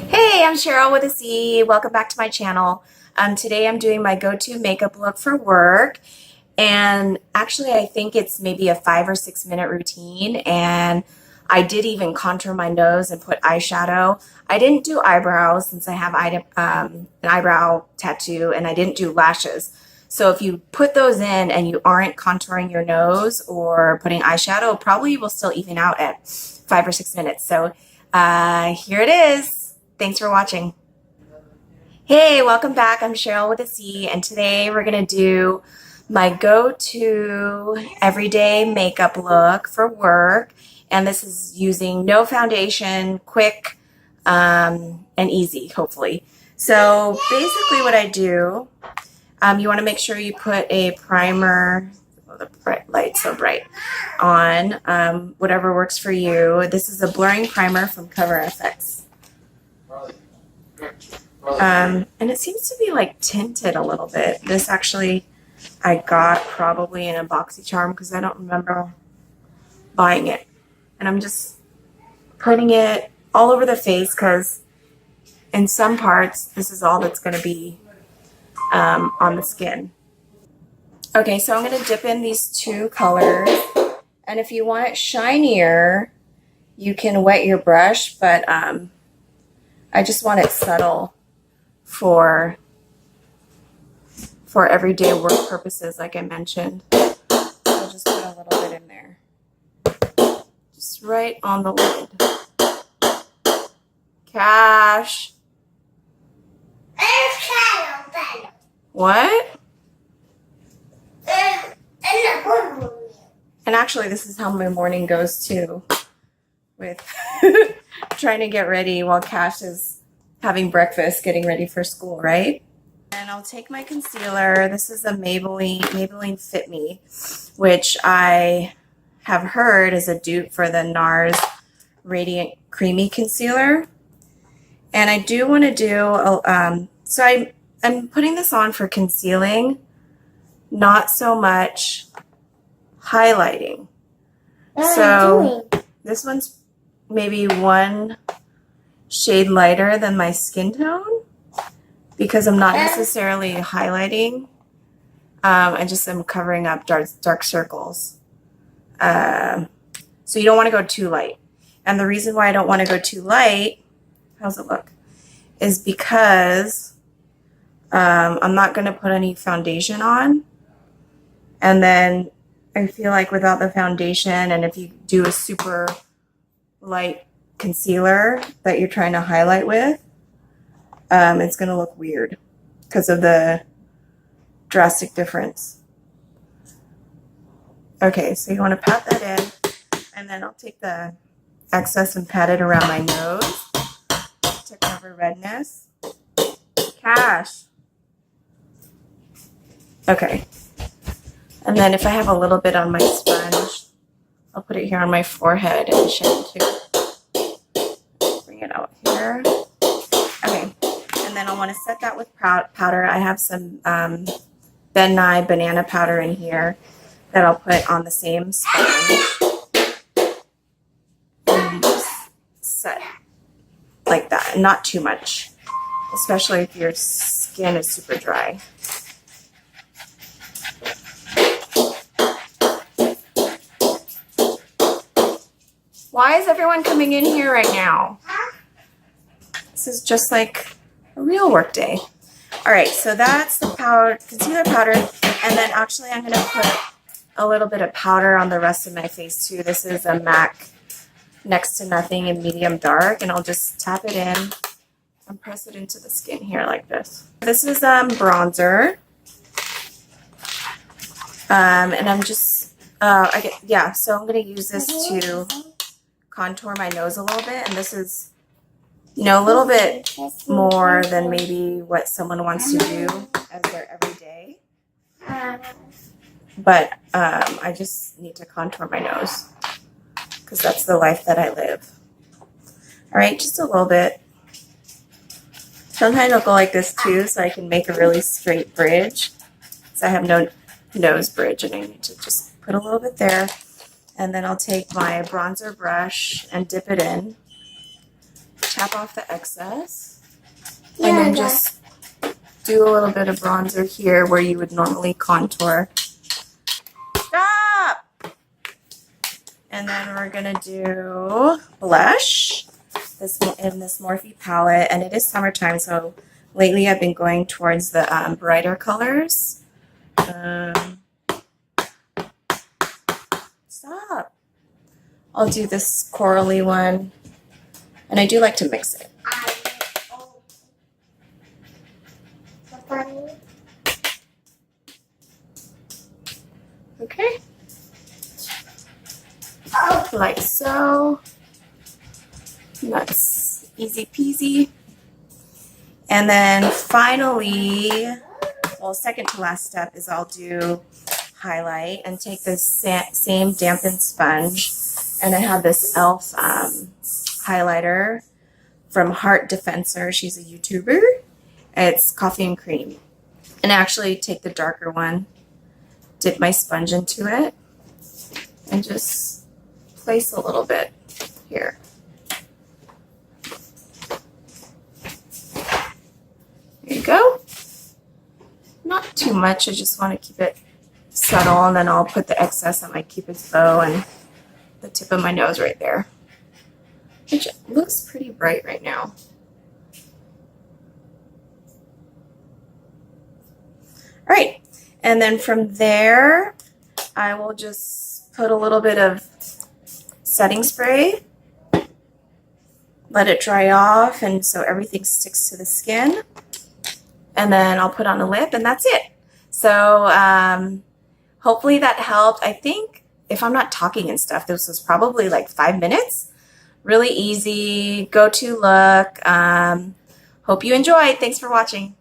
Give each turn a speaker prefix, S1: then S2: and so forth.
S1: Hey, I'm Cheryl with a C. Welcome back to my channel. Today I'm doing my go-to makeup look for work. And actually, I think it's maybe a 5 or 6 minute routine. And I did even contour my nose and put eyeshadow. I didn't do eyebrows since I have an eyebrow tattoo, and I didn't do lashes. So if you put those in and you aren't contouring your nose or putting eyeshadow, probably you will still even out at 5 or 6 minutes. So here it is. Thanks for watching. Hey, welcome back. I'm Cheryl with a C, and today we're going to do my go-to everyday makeup look for work. And this is using no foundation, quick, and easy, hopefully. So basically what I do, you want to make sure you put a primer, oh, the light's so bright, on whatever works for you. This is a blurring primer from Cover FX. And it seems to be like tinted a little bit. This actually I got probably in a BoxyCharm because I don't remember buying it. And I'm just putting it all over the face because in some parts this is all that's going to be on the skin. Okay, so I'm going to dip in these two colors. And if you want it shinier, you can wet your brush, but I just want it subtle for everyday work purposes, like I mentioned. I'll just put a little bit in there. Just right on the lid. Cash. What? And actually, this is how my morning goes too, with trying to get ready while Cash is having breakfast, getting ready for school, right? And I'll take my concealer. This is a Maybelline Fit Me, which I have heard is a dupe for the NARS Radiant Creamy Concealer. And I do want to do, so I'm putting this on for concealing, not so much highlighting. So this one's maybe one shade lighter than my skin tone because I'm not necessarily highlighting. I just am covering up dark circles. So you don't want to go too light. And the reason why I don't want to go too light, how's it look, is because I'm not going to put any foundation on. And then I feel like without the foundation, and if you do a super light concealer that you're trying to highlight with, it's going to look weird because of the drastic difference. Okay, so you want to pat that in, and then I'll take the excess and pat it around my nose to cover redness. Cash. Okay. And then if I have a little bit on my sponge, I'll put it here on my forehead and chin too. Bring it out here. Okay. And then I'll want to set that with powder. I have some Ben Nye banana powder in here that I'll put on the same sponge. And just set like that. And not too much, especially if your skin is super dry. Why is everyone coming in here right now? This is just like a real work day. All right, so that's the concealer powder, and then actually I'm gonna put a little bit of powder on the rest of my face too. This is a MAC Next to Nothing in medium dark, and I'll just tap it in and press it into the skin here like this. This is bronzer, and I'm just so I'm gonna use this to contour my nose a little bit, and this is, you know, a little bit more than maybe what someone wants to do as their everyday. But I just need to contour my nose because that's the life that I live. All right, just a little bit. Sometimes I'll go like this too, so I can make a really straight bridge. So I have no nose bridge, and I need to just put a little bit there. And then I'll take my bronzer brush and dip it in tap off the excess. And then just do a little bit of bronzer here where you would normally contour. Stop! And then we're gonna do blush in this Morphe palette, and it is summertime, so lately I've been going towards the brighter colors. Stop! I'll do this corally one, and I do like to mix it. Okay. Like so. That's easy peasy. And then finally, well, second to last step is I'll do highlight and take this same dampened sponge, and I have this e.l.f. Highlighter from Heart Defensor. She's a YouTuber. It's coffee and cream. And actually take the darker one, dip my sponge into it, and just place a little bit here. There you go. Not too much, I just want to keep it subtle, and then I'll put the excess on my Cupid's bow and the tip of my nose right there, which looks pretty bright right now. All right, and then from there, I will just put a little bit of setting spray, let it dry off, and so everything sticks to the skin. And then I'll put on a lip, and that's it. So hopefully that helped. I think if I'm not talking and stuff, this was probably like 5 minutes. Really easy, go-to look. Hope you enjoyed. Thanks for watching.